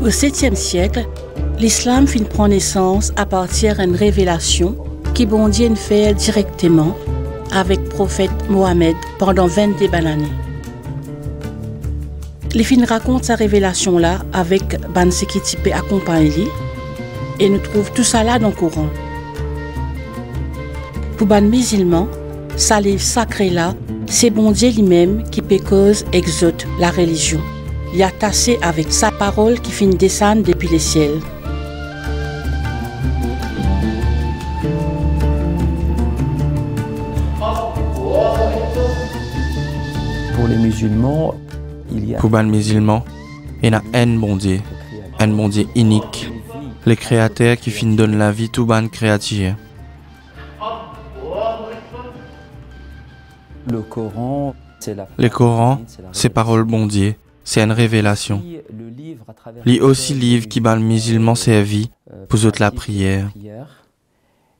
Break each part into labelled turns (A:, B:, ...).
A: Au 7e siècle, l'islam fin prend naissance à partir d'une révélation qui bon Dieu fait directement avec le prophète Mohammed pendant 22 années. Les fin raconte sa révélation là avec ban qui type accompagné et nous trouve tout ça là dans le Coran. Pour ban musulman, sa livre sacré là, c'est bon Dieu lui-même qui peut cause exode la religion. Il a tassé avec sa parole qui finit descendre depuis les ciels.
B: Pour les musulmans, il y a...
C: Pour les musulmans, il y a un bon Dieu unique, le créateur qui fin donne la vie tout ban créature.
B: Le Coran,
C: c'est parole bon Dieu, c'est une révélation. Lit aussi livre qui ban le musulman servi pour autres la prière.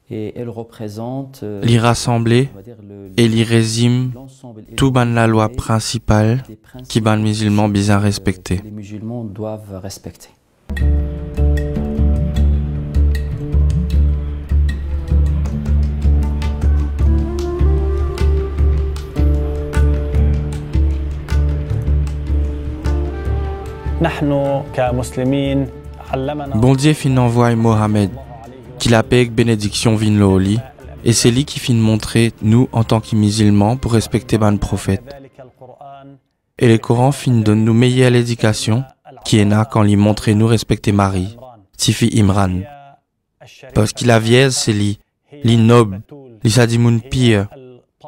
B: Et elle représente
C: l'y rassembler et l'y résume tout ban la loi principale qui ban musulman bien respecter.
B: Les musulmans doivent respecter.
C: Bon Dieu fin envoie Mohammed, qui la paix avec bénédiction vin l'oli, et c'est lui qui fin montrer nous en tant que musulmans pour respecter ban prophète. Et le Coran fin donne nous meilleure l'éducation qui est là quand il montre nous respecter Marie, Tifi Imran. Parce qu'il a vieille c'est lui noble, lui sadimoun pire,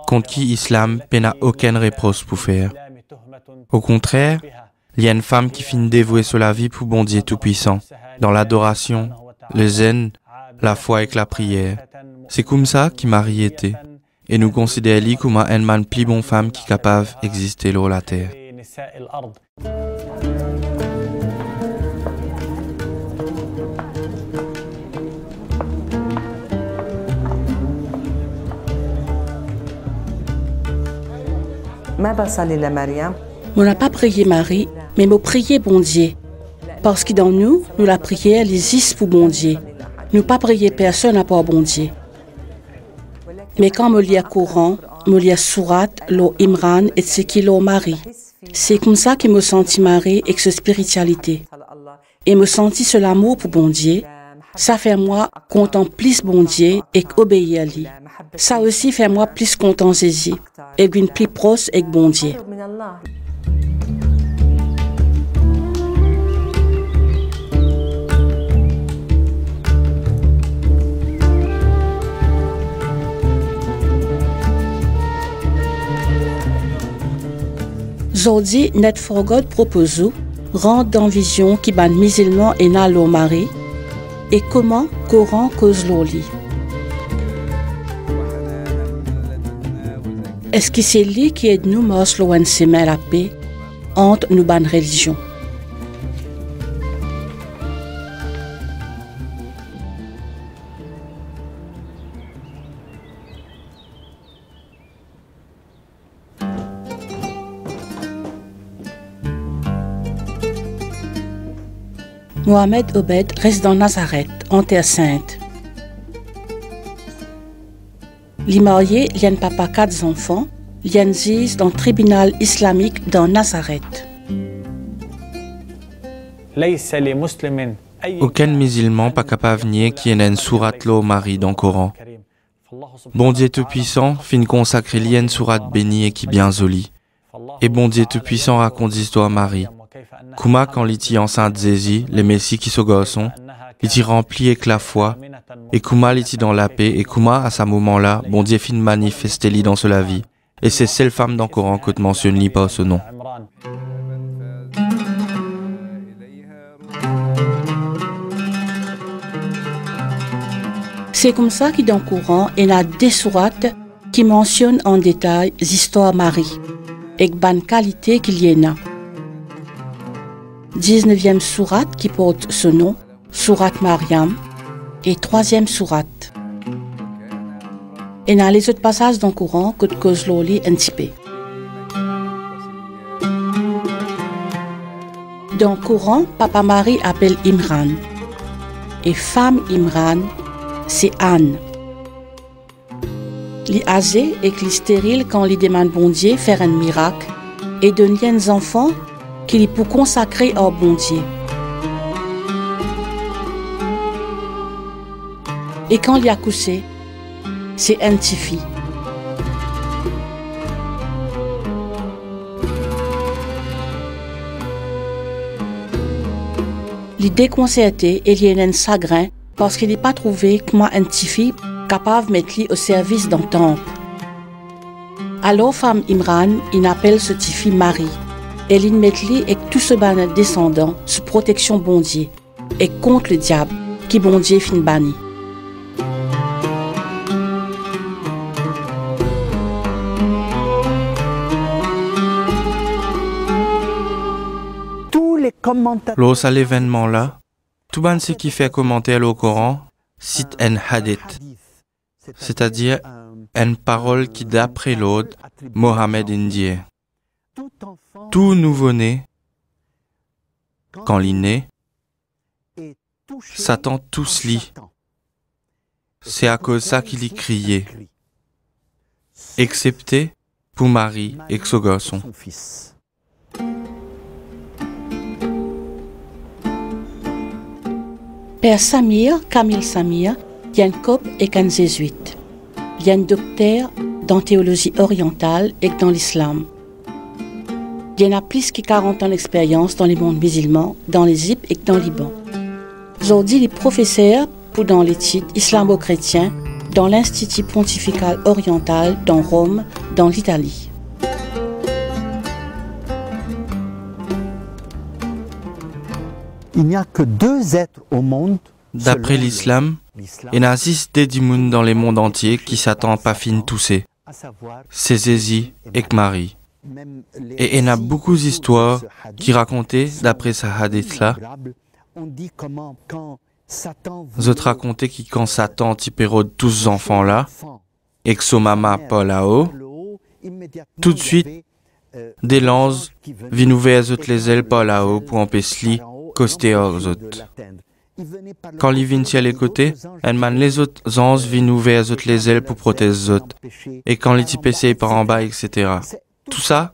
C: contre qui l'islam n'a aucune réponse pour faire. Au contraire, il y a une femme qui finit dévouée sur la vie pour bon Dieu tout-puissant, dans l'adoration, le zen, la foi et la prière. C'est comme ça que Marie était, et nous considérons comme une man plus bonne femme qui est capable d'exister sur la terre.
A: On n'a pas prié Marie, mais nous prié bon Dieu. Parce que dans nous la prière existe pour bon Dieu. Nous pas prier personne à part bon Dieu. Mais quand me lis le Coran, me lis Sourate, l'eau Imran et ce qui l'eau Marie. C'est comme ça que me senti Marie et sa spiritualité. Et me senti ce l'amour pour bon Dieu. Ça fait moi content plus bon Dieu et obéir à lui. Ça aussi fait moi plus content saisi et une plus proche avec bon Dieu. Aujourd'hui, Net for God propose rendre dans vision qui ban musulman et na lo Marie et comment Coran cause l'oli. Est-ce que c'est lui qui aide nous à loin semer la paix entre nous ban religions? Mohamed Obed reste dans Nazareth, en Terre Sainte. Il est marié, il a un papa 4 enfants, il a un juge dans le tribunal islamique dans Nazareth.
C: Aucun musulman pas capable de nier qu'il y ait une sourate l'eau Marie dans le Coran. Bon Dieu Tout-Puissant fin consacrer une sourate bénie et qui bien jolie. Et bon Dieu Tout-Puissant raconte l'histoire Marie. Kuma quand l'iti enceinte Zézi, les messies qui se gossent, l'iti rempli avec la foi, et Kuma l'iti dans la paix, et Kuma à ce moment-là, bon Dieu fin manifester li dans la vie. Et c'est celle femme dans le Coran que tu mentionnes li pas ce nom.
A: C'est comme ça que dans le Coran, il y a des sourates qui mentionnent en détail l'histoire Marie, et bonne qualité qu'il y en a. 19e sourate qui porte ce nom, sourate Mariam, et 3e sourate. Et dans les autres passages dans le Coran que cause l'oli un petit peu. Dans le Coran, Papa Marie appelle Imran. Et femme Imran, c'est Anne. Li azé et li stérile quand li demande bon Dieu faire un miracle et donne des enfants qu'il pour consacrer au bon Dieu. Et quand il a couché, c'est un petit fille. Il est déconcerté et il y a un chagrin parce qu'il n'a pas trouvé comment un petit fille capable de mettre lui au service d'un temple. Alors, femme Imran, il appelle ce petit fille Marie. Et il met lui et tout ce ban descendant sous protection bon Dieu et contre le diable qui bon Dieu fin banni.
C: Lors à l'événement là, tout ban ce qui fait commenter au Coran cite un hadith, c'est-à-dire une parole qui d'après l'autre Mohammed indié. Tout nouveau-né, quand il naît, Satan tous lit. C'est à cause ça qu'il y criait, excepté pour Marie et son garçon.
A: Père Samir, Camille Samir, il y a un cop et un jésuite. Il y a un docteur dans théologie orientale et dans l'islam. Il y en a plus de 40 ans d'expérience dans les mondes musulmans, dans l'Égypte et dans le Liban. Aujourd'hui, il est professeur pour dans l'étude islamo-chrétien dans l'Institut pontifical oriental dans Rome, dans l'Italie.
D: Il n'y a que 2 êtres au monde.
C: D'après l'islam, il y a 6 dédimouns dans les mondes entiers qui s'attendent pas fin tousser. C'est Jésus et Marie. Et il y a beaucoup d'histoires qui racontaient, d'après ce hadith-là, je te racontais que quand Satan typérode tous ces enfants-là, et que son maman pas là-haut, tout de suite, des lances viennent ouvrir les ailes pas là-haut pour empêcher coster aux autres. Quand ils viennent sur les côtés, les autres anges viennent ouvrir les ailes pour protéger les autres. Et quand les types essayent par en bas, etc. Tout ça,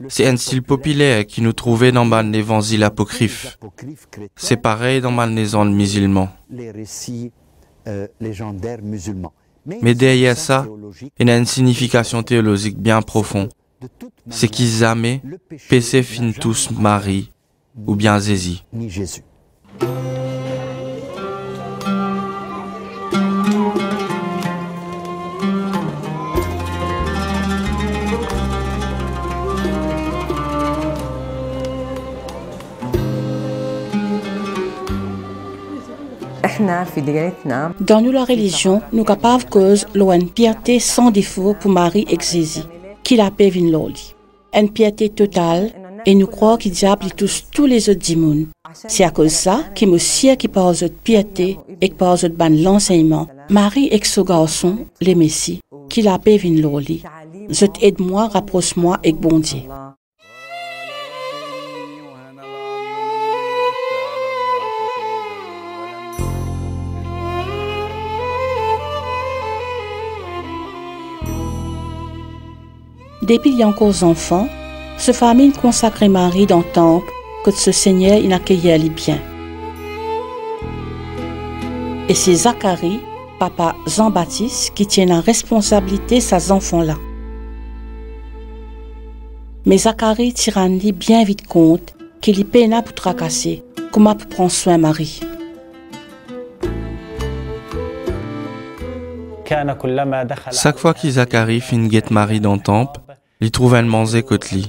C: c'est un style populaire qui nous trouvait dans l'évangile apocryphe. C'est pareil dans les anges musulmans. Mais derrière ça, il y a une signification théologique bien profonde. C'est qu'ils jamais péché fin tous Marie ou bien Jésus.
A: Dans nous, la religion, nous capables cause une piété sans défaut pour Marie et Jésus, qui la paix vin loli. Une piété totale, et nous croyons que le diable y touche tous les autres démons. C'est à cause de ça qu'il me sert qui par autres piété et que par autres ban l'enseignement, Marie et son garçon, les Messie, qui la paix vin loli. Je t'aide-moi, rapproche-moi avec bon Dieu. Depuis qu'il y a encore enfants, ce famille consacre Marie dans le temple que ce Seigneur il accueillait les biens. Et c'est Zacharie, papa Jean-Baptiste, qui tient la responsabilité de ces enfants-là. Mais Zacharie tire bien vite compte qu'il y peine pour tracasser, comment pour prendre soin de Marie.
C: Chaque fois que Zacharie finit guette Marie dans le temple, il trouve un manger côté lui.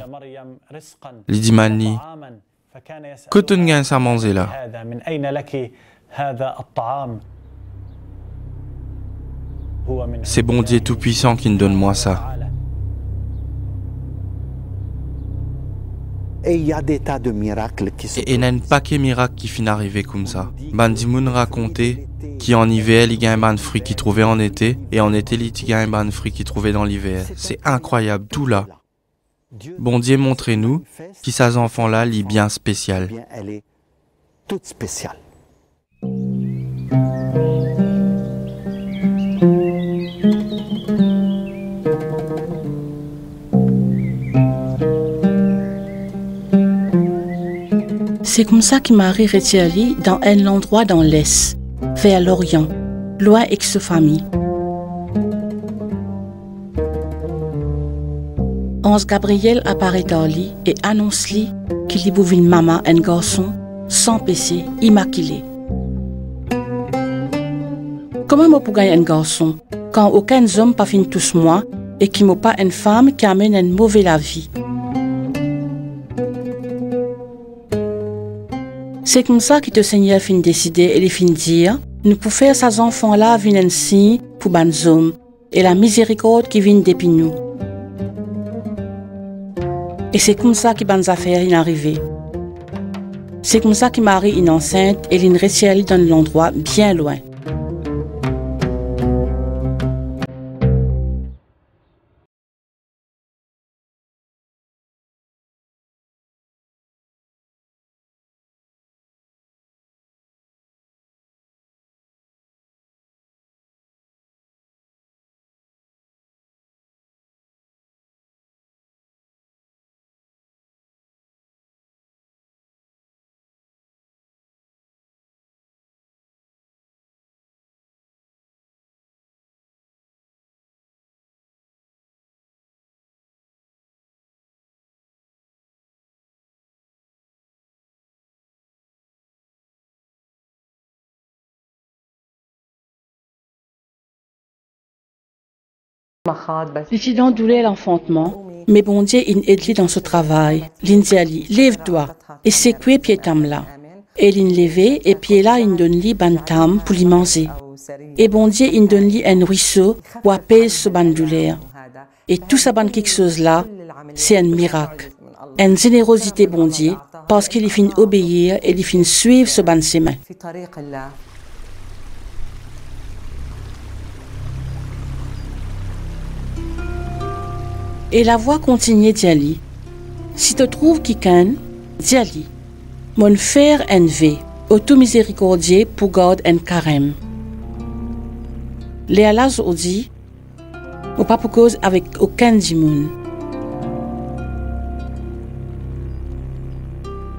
C: Il dit Mani, que tu gagnes à manger là? C'est bon Dieu tout-puissant qui me donne moi ça.
D: Et il y a des tas de miracles qui se
C: Et il y a un paquet de miracles qui finissent arriver comme ça. Bandimoun racontait qu'en hiver, il gagne un fruit qu'il trouvait en été, et en été, il gagne un fruit qu'il trouvait dans l'hiver. C'est incroyable, tout là. bon Dieu montrez-nous qui ces enfants-là lit bien spécial.
D: bien, elle est toute spéciale.
A: C'est comme ça que Marie retient dans un endroit dans l'Est, vers l'Orient, loin avec sa famille. Ange Gabriel apparaît dans lui et annonce-lui qu'il y a une maman, un garçon, sans péché, immaculé. Comment je peux gagner un garçon quand aucun homme pas fin tous moi et qui n'a pas une femme qui amène une mauvaise la vie? C'est comme ça que le Seigneur fin décider et fin dire, nous pouvons faire ces enfants-là venir un signe pour les hommes et la miséricorde qui vient depuis nous. Et c'est comme ça que les affaires sont arrivées. C'est comme ça que Marie est enceinte et elle est dans l'endroit bien loin. L'étudiant doulait l'enfantement, mais bon Dieu il aide dans ce travail. Il dit, lève-toi, et c'est quoi pied tam là. Et il levé, et puis là il donne lui ban tam pour lui manger. Et bon Dieu il donne lui un ruisseau pour apaiser ce ban douleur. Et tout ça ban quelque chose là, c'est un miracle. Une générosité bon Dieu, parce qu'il finit obéir et il finit suivre ce ban chemin. Et la voix continue d'y si tu trouves quelqu'un, dis-lui. Mon frère NV, auto-miséricordieux pour garder un carême. Les Allahs ont dit, ou pas pour cause avec aucun dimoun.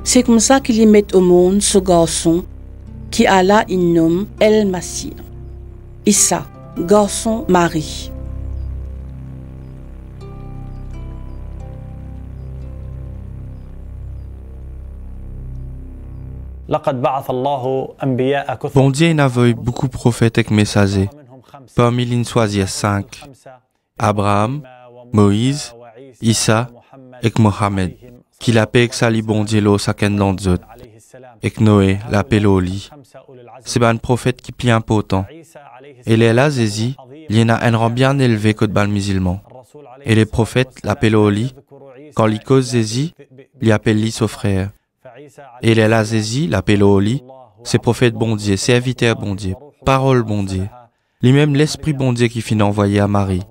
A: C'est comme ça qu'ils mettent au monde ce garçon qui Allah il nomme El Masih. Issa, garçon Marie.
C: Bon Dieu n'avait beaucoup de prophètes et messagers. Parmi les choisir 5. Abraham, Moïse, Issa et Mohamed. Qui l'appelle que sali bon Dieu l'eau saken dans les autres. Et Noé l'appelle au lit. C'est un prophète qui plie important. Et les là, Zézi, il y en a un rang bien élevé que de bal musulman. Et les prophètes l'appellent au lit. Quand il cause Zézi, il appelle lui son frère. Et les là, Zézi l'appelle au lit. C'est prophète bon Dieu, serviteur bon Dieu, parole bon Dieu. Lui-même l'esprit bon Dieu qui finit envoyé à Marie.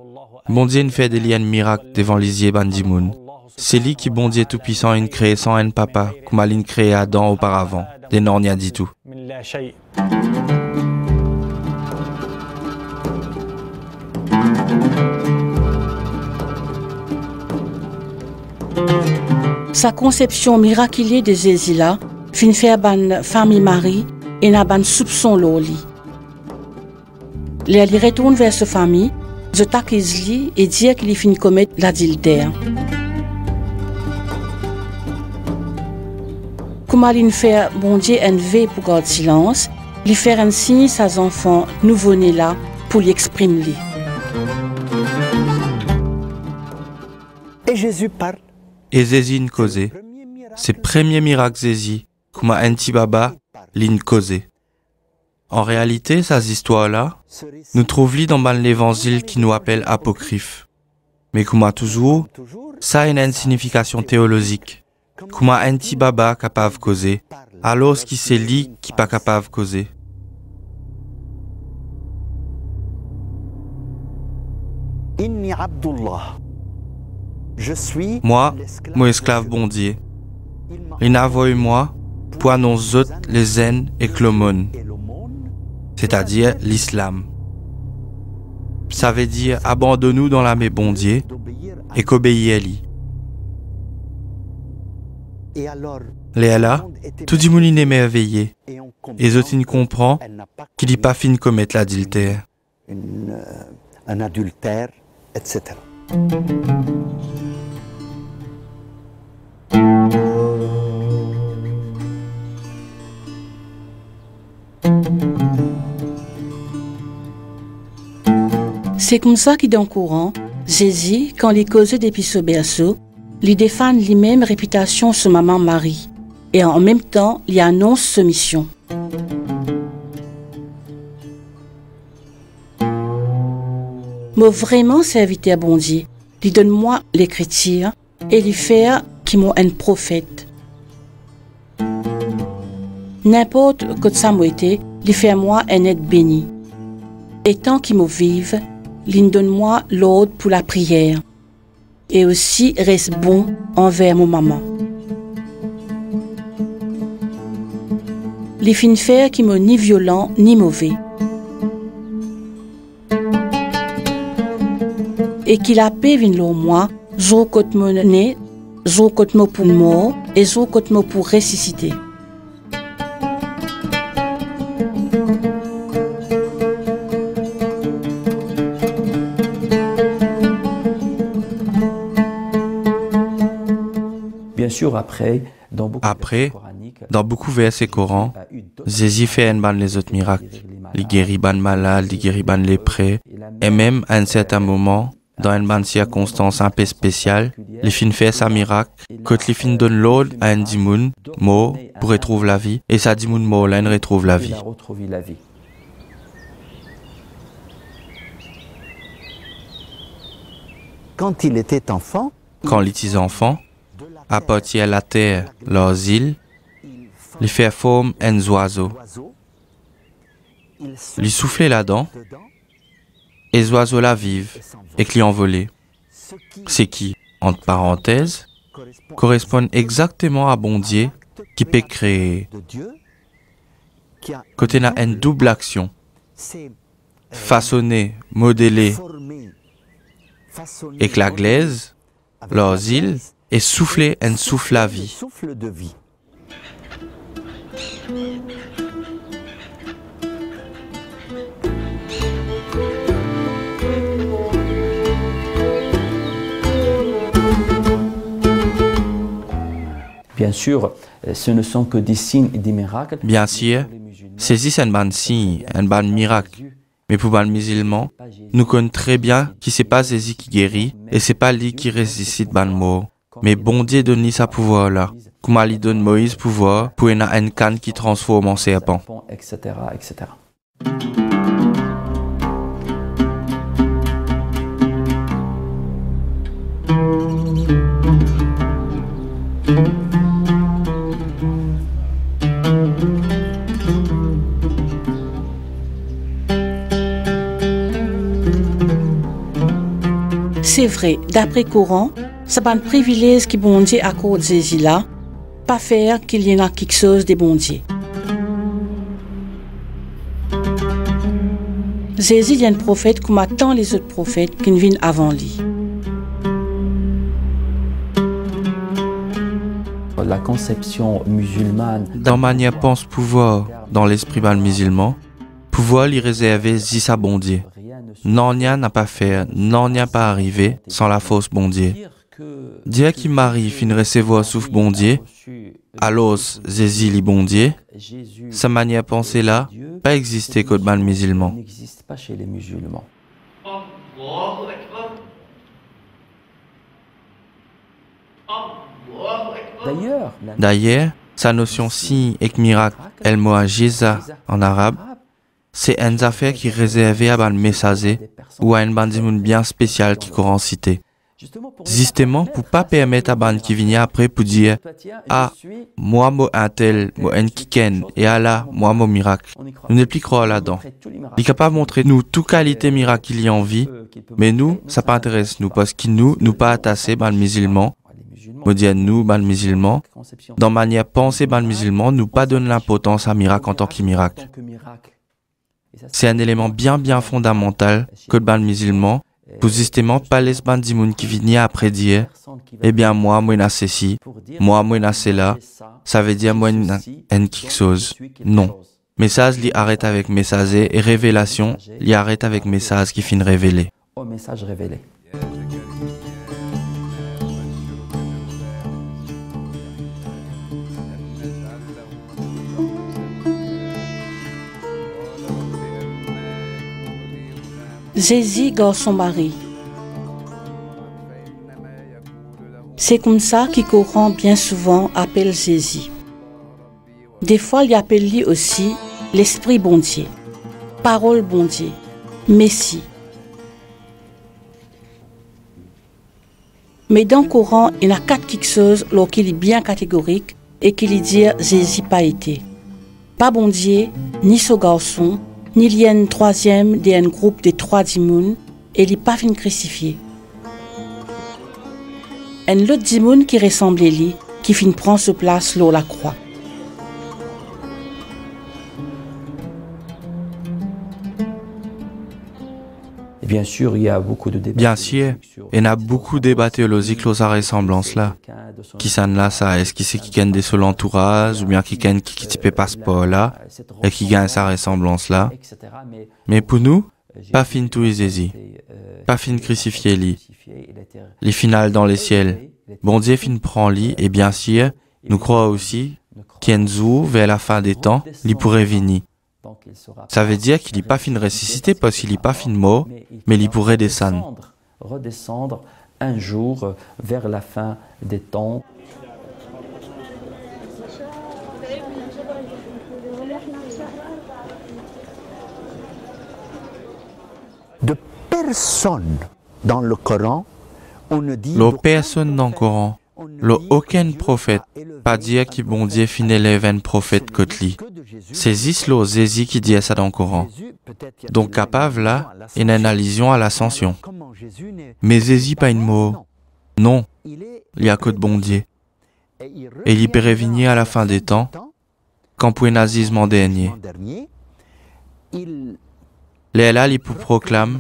C: Bon Dieu ne fait des liens miracles devant les yeux bandimoun. C'est lui qui bon Dieu tout-puissant une créé sans un papa, comme Aline créé Adam auparavant. Des non n'y a dit tout.
A: Sa conception miraculeuse de Jésus-là fin faire ban famille Marie et n'a ban soupçon l'oli. Elle retourne vers sa famille, je t'accuse lui et dire qu'il fin commettre l'adultère. Comme il fait bon Dieu un V pour garder silence, lui faire un signe à ses enfants nouveau-nés là pour lui exprimer.
D: Et Jésus parle.
C: Et Zézi ne causait. C'est le premier miracle Zézi, comme un petit baba, l'in causait. En réalité, ces histoires-là, nous trouvons dans l'évangile qui nous appelle apocryphe. Mais comme toujours, ça a une signification théologique. Comme un petit baba capable de causer, alors qui c'est lui qui pas capable de causer.
D: Inni Abdullah.
C: Moi, mon esclave bondier, il n'avoue moi pour annoncer autres les zen et l'aumône, c'est-à-dire l'islam. Ça veut dire abandonne-nous dans la main bondier et qu'obéis à lui. Et là, tout le monde est merveillé. Et Zotine comprend qu'il n'est pas fin de commettre l'adultère.
D: Un adultère, etc.
A: C'est comme ça qu'il est en courant. Jésus, quand il causait depuis ce berceau, il défend lui-même réputation sur maman Marie. Et en même temps, il annonce sa mission. Moi vraiment serviteur bon Dieu, il donne-moi l'écriture et lui faire qui m'ont un prophète. N'importe que ça m'a été, il fait moi un être béni. Et tant qu'il me vive, il donne-moi l'ordre pour la prière. Et aussi reste bon envers mon maman. Les fins faire qui m'ont ni violent ni mauvais. Et qu'il a paix vin moi, jour côté mon nez, jour côté mon pour mort et jour côté mon pour ressusciter.
B: Bien sûr, après,
C: dans beaucoup de versets corans, Jésus fait un ban les autres miracles. Il guérit ban malade, il guérit ban lépreux. Et même à un certain moment, dans une bonne circonstance un peu spéciale, les filles fait sa miracle, quand les filles donnent l'ordre à un dimoun, mot, pour retrouver la vie, et ça dimoun mot, là, il retrouve la vie.
D: Quand il était enfant,
C: Quand les petits enfants, à partir de la terre, leurs îles, les faire forme un oiseau. Ils soufflaient là-dedans, et les oiseaux là vivent, et qu'ils envolent. C'est qui, entre parenthèses, correspond exactement à bon Dieu qui peut créer. Côté n'a une double action. Façonner, modeler, et que la glaise, leurs îles, et souffler un souffle à vie.
B: Bien sûr, ce ne sont que des signes et des miracles.
C: Bien sûr, c'est un bon signe, un bon miracle. Mais pour les musulmans, nous connaissons très bien que ce n'est pas Jésus qui guérit et ce n'est pas lui qui ressuscite les morts. Mais bon Dieu donne sa pouvoir là. Comme il donne Moïse pouvoir pour une canne qui transforme en serpent.
B: Etc., etc.
A: C'est vrai, d'après Coran, c'est un privilège qui bon Dieu accorde Jésus là, pas faire qu'il y en a quelque chose de bon Dieu. Jésus est un prophète comme tant les autres prophètes qui viennent avant lui.
B: La conception musulmane.
C: Dans manière pense pouvoir, dans l'esprit musulman, pouvoir lui réserver Zissa bon Dieu. Non, n'y n'a pas faire, non, n'y a pas arrivé sans la fausse bon Dieu. Dire qui m'arrive une recevoir souffle bon Dieu, alors Jésus li bon Dieu, sa manière penser là, pas exister qu'au ban musulman.
B: N'existe pas chez les musulmans.
C: D'ailleurs, sa notion signe et miracle, el mot Jéza en arabe, c'est une affaire qui est réservée à un messager ou à un bandimoun bien spécial qui Coran cité. Justement, pour pas permettre à ban qui vient après pour dire ah, moi mo un tel, mo un kiken, et Allah, moi mo miracle. Nous ne plus croire là-dedans. Il est capable de montrer nous toute qualité miracle qu'il y a en vie, Mais nous, ça pas intéresse nous, parce que nous pas attaché ban musulmans, me dire nous, ban musulmans, dans manière penser ban musulmans, nous pas donner l'importance à miracle en tant que miracle. C'est un élément bien fondamental que le ban musulman, pour justement pas les ban dimoun qui viennent après dire, eh bien moi n'a ceci, moi n'a cela, ça veut dire moi n'a quelque chose. Non. Message li arrête avec messager et révélation li arrête avec message qui finit révélé.
B: Au message révélé.
A: Jésus garde son mari. C'est comme ça que Coran bien souvent appelle Jésus. Des fois, il appelle lui aussi l'Esprit bon Dieu, Parole bon Dieu, Messie. Mais dans le Coran, il y a 4 quelque chose qu'il est bien catégorique et qu'il dit Jésus pas été. Pas bon Dieu, ni ce garçon, ni il y a un troisième d'un groupe de 3 dimoun et il n'est pas fin crucifié. Un autre dimoun qui ressemble à lui, qui fin prend sa place lors la croix.
B: Bien sûr, il y a beaucoup de débats.
C: Bien sûr, il y a beaucoup de débats théologiques sur sa ressemblance là. Qui s'en là ça, est-ce qu'il c'est qui gagne de son entourage ou bien qui gagne qui type passeport là et qui gagne sa ressemblance là. Mais pour nous, pas fin tout Jésus, pas fin crucifié lui. Les finales dans les ciels, bon Dieu fin prend lui et bien sûr, nous croyons aussi qu'un jour vers la fin des temps, il pourrait venir. Ça veut dire qu'il n'est pas fin ressuscité parce qu'il n'est pas fin mort, mais il pourrait descendre.
B: Redescendre un jour vers la fin des temps.
D: De personne dans le Coran, on ne dit...
C: Le personne dans le Coran, le aucun prophète, pas dire que bon Dieu fin élève un prophète que lui. C'est juste le Jésus qui dit ça dans le Coran. Donc capable là, il y a une allusion à l'ascension. Mais Jésus pas une mot. Non, il y a que de bon Dieu. Et il peut revenir à la fin des temps, quand pour un nazisme dernier. Les là, il pour proclame,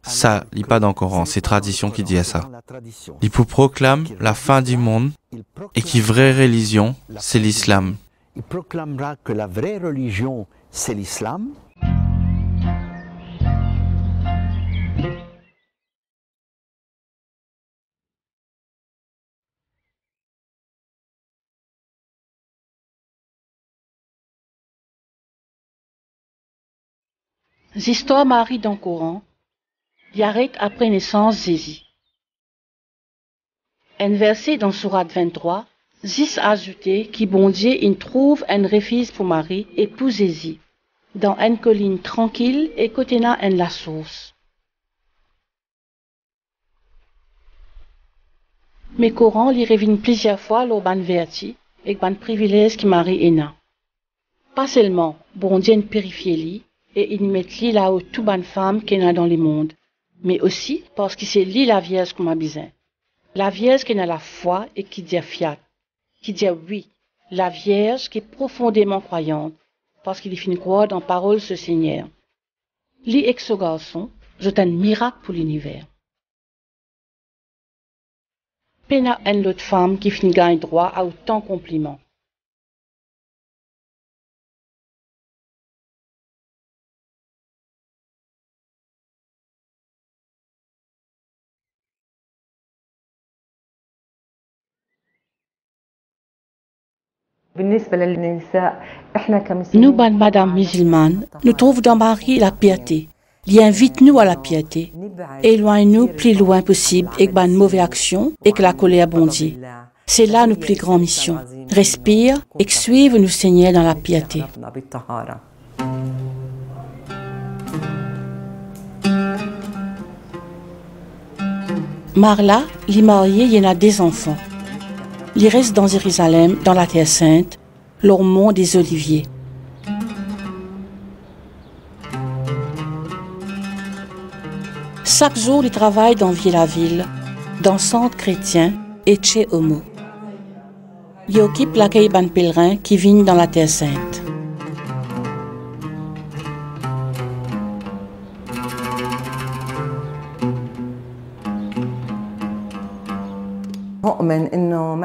C: ça, il pas dans le Coran, c'est tradition qui dit ça. Il pour proclame la fin du monde et qui vraie religion, c'est l'islam.
D: Il proclamera que la vraie religion, c'est l'islam.
A: L'histoire Marie dans le Coran, il arrête après naissance Jésus. Un verset dans Sourate 23, 10 ajouté qui bon Dieu il trouve un refuge pour Marie et pour Jésus, dans une colline tranquille et côté na en la source. Mais Coran lui revient plusieurs fois le ban verti et ban privilège qui Marie est na. Pas seulement bon Dieu purifier lui et il met lui là où tout ban femme qui est dans le monde, mais aussi parce que c'est lui la Vierge qu'on a besoin. La Vierge qui a la foi et qui dit fiat, qui dit oui, la Vierge qui est profondément croyante, parce qu'il finit croire dans parole ce Seigneur. Lui et ce garçon, c'est un miracle pour l'univers. Pena une autre femme qui finit gagne droit à autant de compliments. Nous, madame musulmane, nous trouvons dans Marie la piété. Il invite nous à la piété. Éloigne-nous plus loin possible avec de mauvaises actions et que la colère bondit. C'est là nos plus grandes missions. Respire et suive nous Seigneur dans la piété. Marla, les mariés, il y en a des enfants. Ils restent dans Jérusalem, dans la Terre Sainte, leur mont des Oliviers. Chaque jour, il travaille dans la ville, dans le centre chrétien et chez Homo. Il occupe l'accueil ban pèlerins qui viennent dans la Terre Sainte.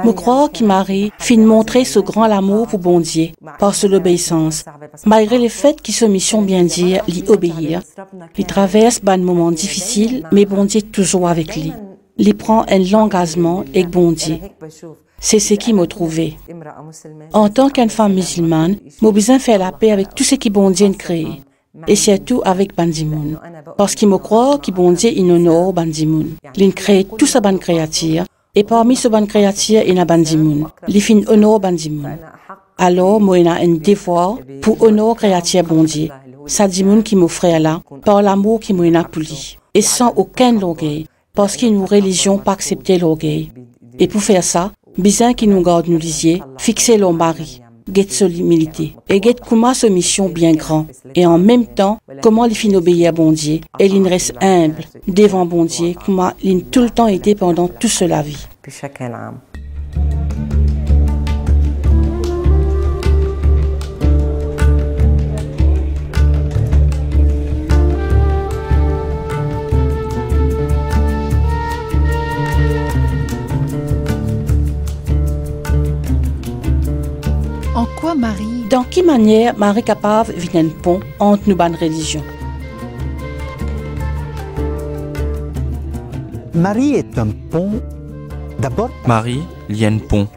A: Je crois que Marie fit montrer ce grand amour pour bon Dieu par son obéissance. Malgré le fait qu'il se mission bien dire, l'y obéir, il traverse un moment difficile, mais bon Dieu toujours avec lui. Il prend un engagement avec bon Dieu. C'est ce qui m'a trouvé. En tant qu'une femme musulmane, j'ai besoin de faire la paix avec tout ce qui bon Dieu a créé. Et surtout avec Bandimoun. Parce qu'il me croit que bon Dieu il honore Bandimoun. Il crée tout ça ban créature. Et parmi ce ban créature, il y a Bandimoun. Il fin honore Bandimoun. Alors, moi, j'ai un devoir pour honorer créature bon Dieu. Ça dit moun qui m'offre là, par l'amour qui m'a pour lui. Et sans aucun orgueil. Parce qu'il nous religion pas accepter l'orgueil. Et pour faire ça, besoin qu'il nous garde nous lisier, fixer leur mari. Get solidité et get comment ce mission bien grand et en même temps comment il finit obéir à bon Dieu et il reste humble devant bon Dieu comment il tout le temps été pendant toute la vie.
E: En quoi Marie?
A: Dans quelle manière Marie capable vient un pont entre nos bonnes religions?
D: Marie est un pont, d'abord.
C: Marie, il y a un pont.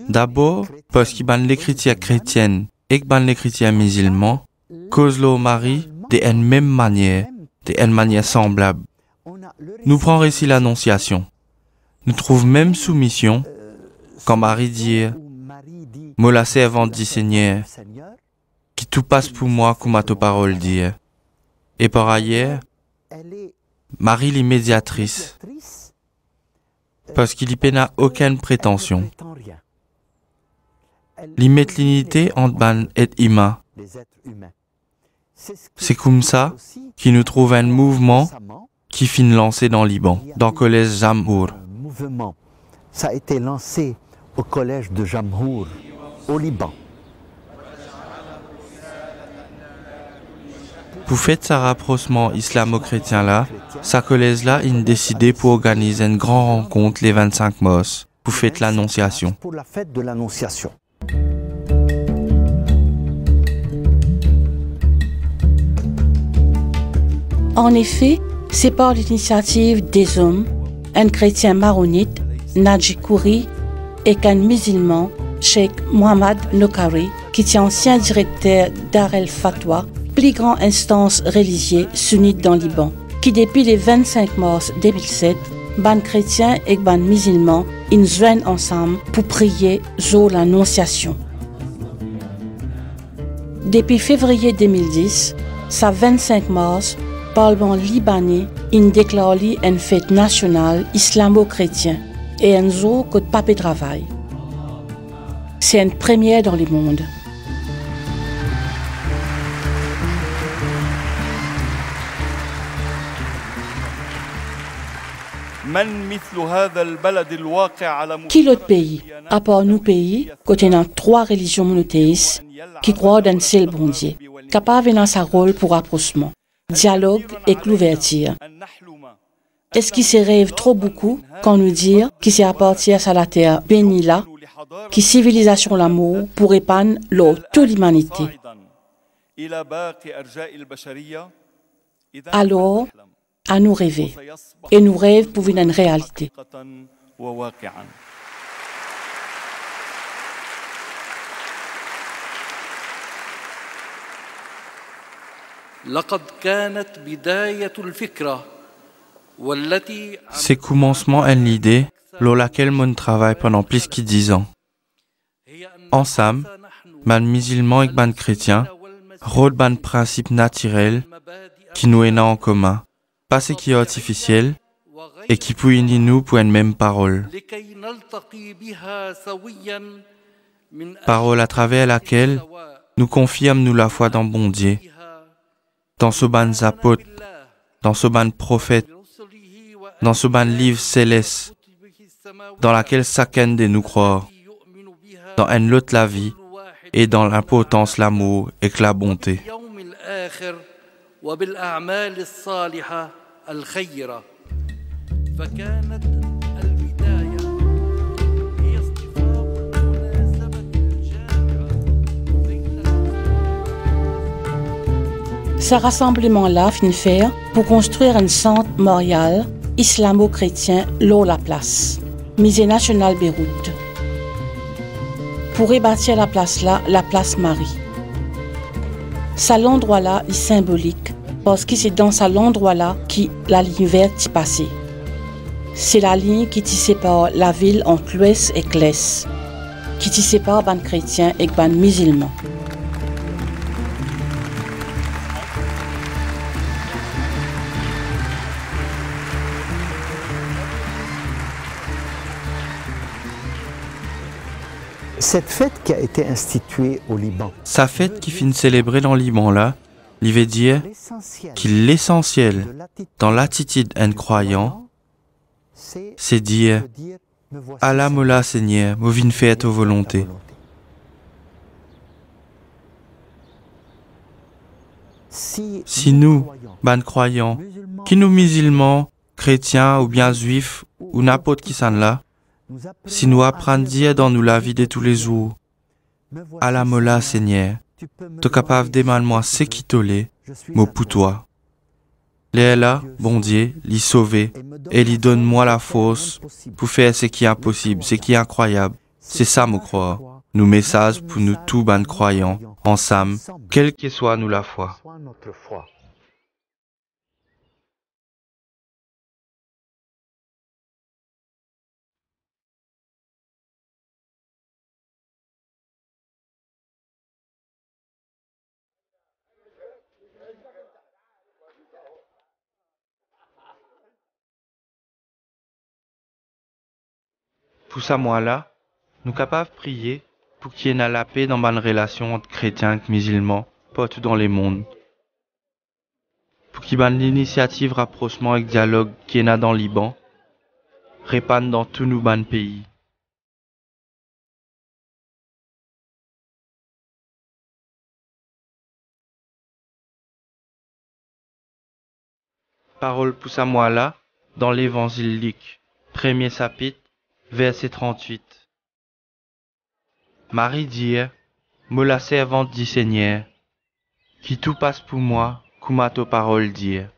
C: D'abord, parce qu'il y a l'écriture chrétienne et qu'il y a l'écriture musulman, cause le Marie de une même manière, de une manière semblable. Nous prenons ici l'annonciation. Nous trouvons même soumission quand Marie dit moi la servante du Seigneur, qui tout passe pour moi comme à ta parole dit. Et par ailleurs, Marie l'immédiatrice, parce qu'il n'y a aucune prétention. L'immédiateté entre ban et humain. C'est comme ça qu'il nous trouve un mouvement qui finit lancé dans le Liban, dans le collège Jamhour.
D: Ça a été lancé au collège de Jamhour, au Liban.
C: Pour faire ce rapprochement islamo-chrétien-là, sa collège-là, il a décidé pour organiser une grande rencontre les 25 mars, pour faire l'annonciation.
D: Pour la fête de l'annonciation.
A: En effet, c'est par l'initiative des hommes, un chrétien maronite, Nadji Kouri, et qu'un musulman, Cheikh Mohamed Nokari, qui est ancien directeur Dar el Fatwa, plus grande instance religieuse sunnite dans le Liban, qui depuis le 25 mars 2007, ban chrétiens et ban musulmans, ils joignent ensemble pour prier sur l'annonciation. Depuis février 2010, ça 25 mars, Parlement libanais, il déclare une fête nationale islamo-chrétienne et un jour que le pape travaille. C'est une première dans le monde. Qui l'autre pays, à part nous pays, contenant 3 religions monothéistes qui croient dans le seul bon Dieu, capable dans sa rôle pour rapprochement, dialogue et l'ouverture. Est-ce qu'il se rêve trop beaucoup quand nous dit qu'il s'est appartient à la terre bénie là, qui civilisation l'amour pour épanouir toute l'humanité? Alors, à nous rêver. Et nous rêves pour une réalité.
C: C'est commencement une idée, lors laquelle mon travaille pendant plus de 10 ans. Ensemble, ban musulmans et ban chrétiens, rôdent ban principe naturel qui nous est en commun, pas ce qui est artificiel et qui peut unir nous pour une même parole. Parole à travers laquelle nous confirmons nous la foi dans bon Dieu, dans ce ban apôtre, dans ce ban prophète dans ce ban livre céleste, dans laquelle chacun de nous croit, dans un l'autre la vie, et dans l'importance, l'amour et que la bonté.
A: Ce rassemblement-là finit faire pour construire un centre mémorial islamo-chrétien l'eau la place, musée national Beyrouth. Pour rebâtir la place-là, la place Marie. Cet endroit-là est symbolique parce que c'est dans cet endroit-là que la ligne verte est passée. C'est la ligne qui sépare la ville entre l'ouest et l'est, qui sépare les chrétiens et les musulmans.
D: Cette fête qui a été instituée au Liban,
C: Sa fête qui finit célébrée dans le Liban là, il veut dire qu'il l'essentiel dans l'attitude d'un croyant, c'est dire Allah mola Seigneur, moi viens faire ta volonté. Si nous, ban croyants, qui nous musulmans, chrétiens ou bien juifs ou n'importe qui s'en là, si nous apprenons dire dans nous la vie de tous les jours, Allah mola Seigneur, tu es capable d'aimer moi ce qui te l'est, moi pour toi. Les là, bon Dieu, l'y sauver et l'y donne-moi la force pour faire ce qui est impossible, ce qui est incroyable. C'est ça, me croire. Nos messages pour nous tous ban croyants, ensemble, quelle que soit nous la foi. Pour ça, moi là, nous capables de prier pour qu'il y ait la paix dans ma relation entre chrétiens et musulmans, partout dans le monde. Pour qu'il y ait l'initiative rapprochement et dialogue qui est dans le Liban, répandre dans tous nos pays. Parole pour ça, moi là, dans l'évangile Luc, premier chapitre, verset 38. Marie dit, me la servante du Seigneur, qui tout passe pour moi, comme à ta parole dire.